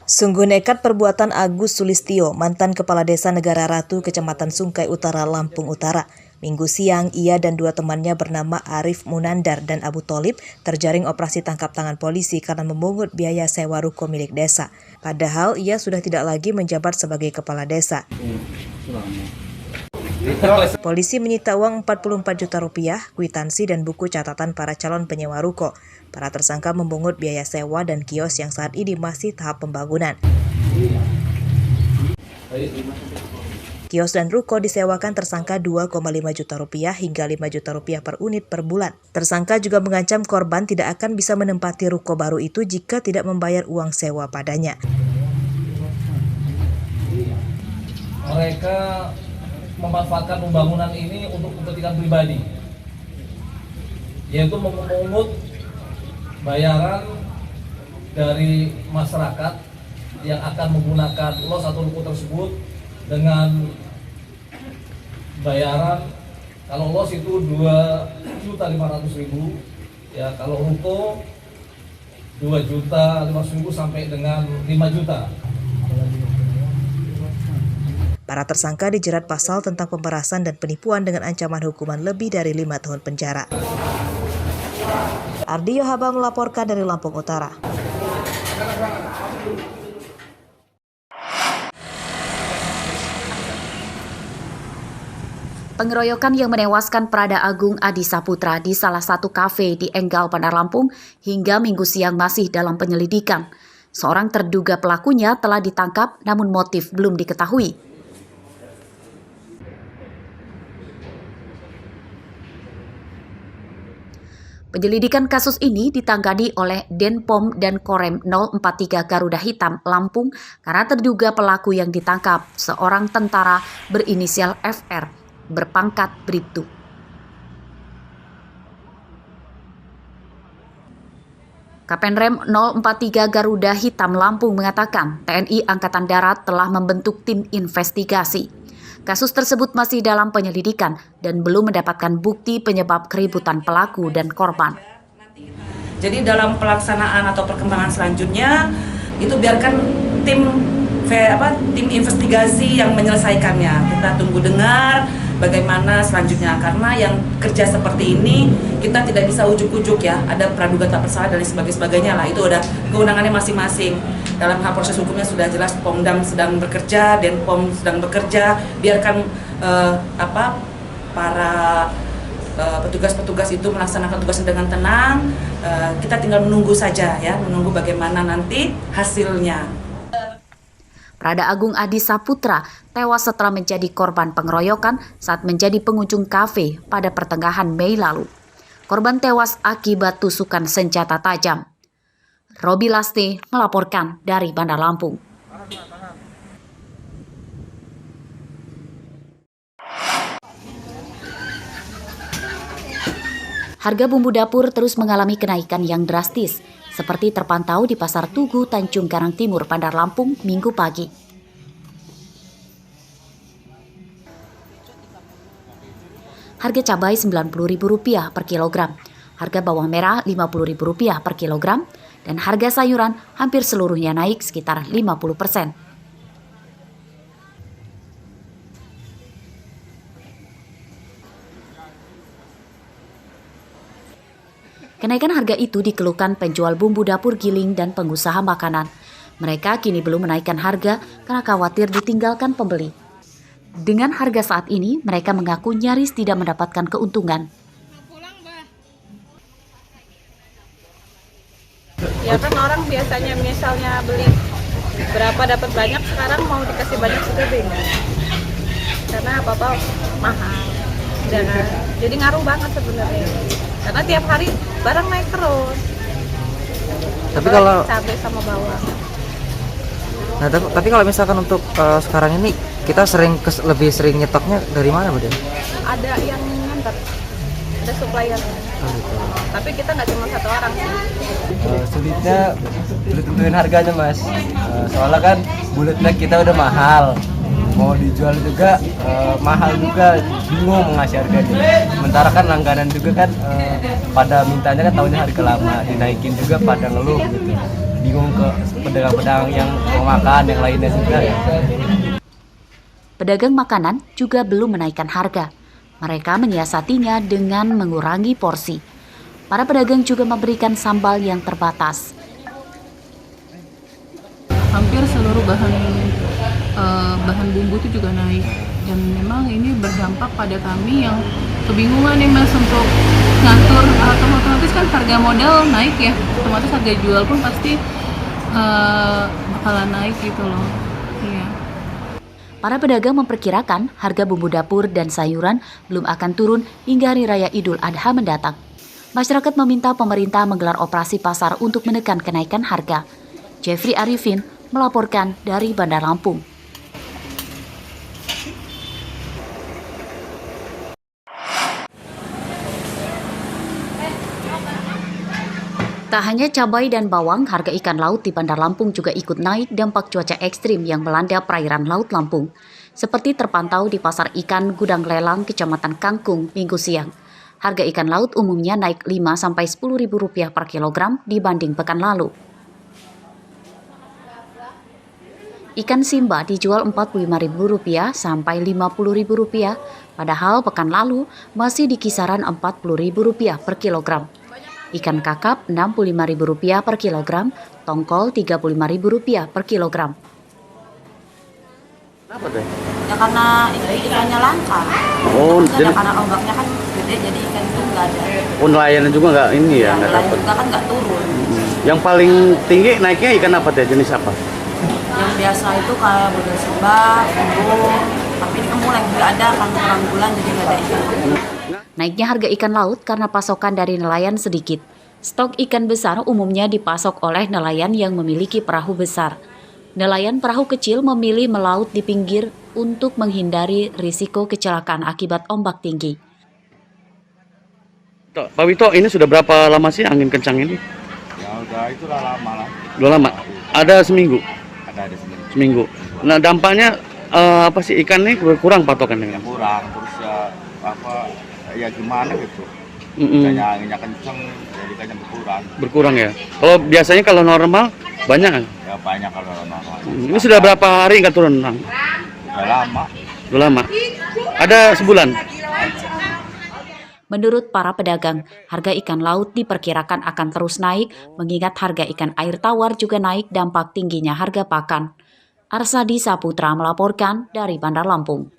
Sungguh nekat perbuatan Agus Sulistyo, mantan Kepala Desa Negara Ratu, Kecamatan Sungkai Utara, Lampung Utara. Minggu siang, ia dan dua temannya bernama Arif Munandar dan Abu Tholib terjaring operasi tangkap tangan polisi karena memungut biaya sewa ruko milik desa. Padahal ia sudah tidak lagi menjabat sebagai kepala desa. Polisi menyita uang 44 juta rupiah, kwitansi dan buku catatan para calon penyewa ruko. Para tersangka memungut biaya sewa dan kios yang saat ini masih tahap pembangunan. Kios dan ruko disewakan tersangka 2,5 juta rupiah hingga 5 juta rupiah per unit per bulan. Tersangka juga mengancam korban tidak akan bisa menempati ruko baru itu jika tidak membayar uang sewa padanya. Mereka memanfaatkan pembangunan ini untuk kepentingan pribadi, yaitu memungut bayaran dari masyarakat yang akan menggunakan los atau ruko tersebut dengan bayaran, kalau los itu 2.500.000, ya kalau ruko 2.500.000 sampai dengan 5 juta. Para tersangka dijerat pasal tentang pemerasan dan penipuan dengan ancaman hukuman lebih dari 5 tahun penjara. Ardi Yohaba melaporkan dari Lampung Utara. Pengeroyokan yang menewaskan Prada Agung Adi Saputra di salah satu kafe di Enggal, Bandar Lampung hingga Minggu siang masih dalam penyelidikan. Seorang terduga pelakunya telah ditangkap namun motif belum diketahui. Penyelidikan kasus ini ditangani oleh Denpom dan Korem 043 Garuda Hitam, Lampung, karena terduga pelaku yang ditangkap seorang tentara berinisial FR, berpangkat Bribtu. Kapenrem 043 Garuda Hitam Lampung mengatakan TNI Angkatan Darat telah membentuk tim investigasi. Kasus tersebut masih dalam penyelidikan dan belum mendapatkan bukti penyebab keributan pelaku dan korban. Jadi dalam pelaksanaan atau perkembangan selanjutnya itu biarkan tim investigasi yang menyelesaikannya. Kita tunggu dengar bagaimana selanjutnya, karena yang kerja seperti ini kita tidak bisa ujuk-ujuk ya, ada praduga tak bersalah dan sebagainya lah, itu udah kewenangannya masing-masing. Dalam hal proses hukumnya sudah jelas, Pomdam sedang bekerja, Denpom sedang bekerja, biarkan para petugas-petugas itu melaksanakan tugasnya dengan tenang. Kita tinggal menunggu saja ya, menunggu bagaimana nanti hasilnya. Prada Agung Adi Saputra tewas setelah menjadi korban pengeroyokan saat menjadi pengunjung kafe pada pertengahan Mei lalu. Korban tewas akibat tusukan senjata tajam. Robi Laste melaporkan dari Bandar Lampung. Harga bumbu dapur terus mengalami kenaikan yang drastis, seperti terpantau di Pasar Tugu, Tanjung Karang Timur, Bandar Lampung, Minggu pagi. Harga cabai Rp90.000 per kilogram, harga bawang merah Rp50.000 per kilogram, dan harga sayuran hampir seluruhnya naik sekitar 50%. Kenaikan harga itu dikeluhkan penjual bumbu dapur giling dan pengusaha makanan. Mereka kini belum menaikkan harga karena khawatir ditinggalkan pembeli. Dengan harga saat ini, mereka mengaku nyaris tidak mendapatkan keuntungan. Ya kan orang biasanya misalnya beli berapa dapat banyak, sekarang mau dikasih banyak juga bingung. Karena apa-apa mahal. Jadi ngaruh banget sebenarnya. Karena tiap hari barang naik terus. Tapi kalau cabai sama bawang. Nah, tapi kalau misalkan untuk sekarang ini kita lebih sering nyetoknya dari mana, Bu? Ada yang ngantar, ada supplier. Oh, gitu. Tapi kita nggak cuma satu orang sih. Sulitnya tentuin harganya, Mas. Soalnya kan bulatnya kita udah mahal. mau dijual juga mahal juga, bingung mau ngasih harganya. Sementara kan langganan juga kan pada mintanya kan tahunya harga lama, dinaikin juga pada ngeluh gitu. Bingung ke pedagang-pedagang yang mau makan, yang lainnya juga ya. Pedagang makanan juga belum menaikkan harga. Mereka menyiasatinya dengan mengurangi porsi. Para pedagang juga memberikan sambal yang terbatas. Hampir seluruh bahan bumbu itu juga naik, dan memang ini berdampak pada kami yang kebingungan nih Mas untuk ngatur, otomatis kan harga modal naik ya, otomatis harga jual pun pasti bakalan naik gitu loh. Iya. Para pedagang memperkirakan harga bumbu dapur dan sayuran belum akan turun hingga Hari Raya Idul Adha mendatang. Masyarakat meminta pemerintah menggelar operasi pasar untuk menekan kenaikan harga. Jeffrey Arifin melaporkan dari Bandar Lampung. Tak hanya cabai dan bawang, harga ikan laut di Bandar Lampung juga ikut naik dampak cuaca ekstrim yang melanda perairan Laut Lampung. Seperti terpantau di Pasar Ikan Gudang Lelang, Kecamatan Kangkung, Minggu siang. Harga ikan laut umumnya naik Rp5-10.000 per kilogram dibanding pekan lalu. Ikan Simba dijual Rp45.000 sampai Rp50.000, padahal pekan lalu masih di kisaran Rp40.000 per kilogram. Ikan kakap Rp65.000 per kilogram, tongkol Rp35.000 per kilogram. Kenapa deh? Ya karena ikannya langka. Oh, jadi karena ombaknya kan gede, jadi ikan itu nggak ada. nelayan juga nggak ini ya, nggak Nelayan dapat. juga kan nggak turun. Yang paling tinggi naiknya ikan apa deh, jenis apa? Yang biasa itu kayak budal Sumba, kembung, tapi ini mulai nggak ada kan kurang bulan jadi nggak ada ikan. Naiknya harga ikan laut karena pasokan dari nelayan sedikit. Stok ikan besar umumnya dipasok oleh nelayan yang memiliki perahu besar. Nelayan perahu kecil memilih melaut di pinggir untuk menghindari risiko kecelakaan akibat ombak tinggi. Pak Wito, ini sudah berapa lama sih angin kencang ini? Ya udah itulah lama lah. Udah lama? Ada seminggu? Ada sendiri. Seminggu. Nah dampaknya apa sih, ikan ini berkurang patokannya? Kurang terus ya gimana gitu. Mm-mm. Anginnya kenceng, jadi ikannya berkurang. Berkurang ya? Kalau biasanya kalau normal banyak kan? Ya banyak kalau normal. Ini sudah berapa hari nggak turun? Nah, Udah lama. udah lama. Ada sebulan? Menurut para pedagang, harga ikan laut diperkirakan akan terus naik mengingat harga ikan air tawar juga naik dampak tingginya harga pakan. Arsadi Saputra melaporkan dari Bandar Lampung.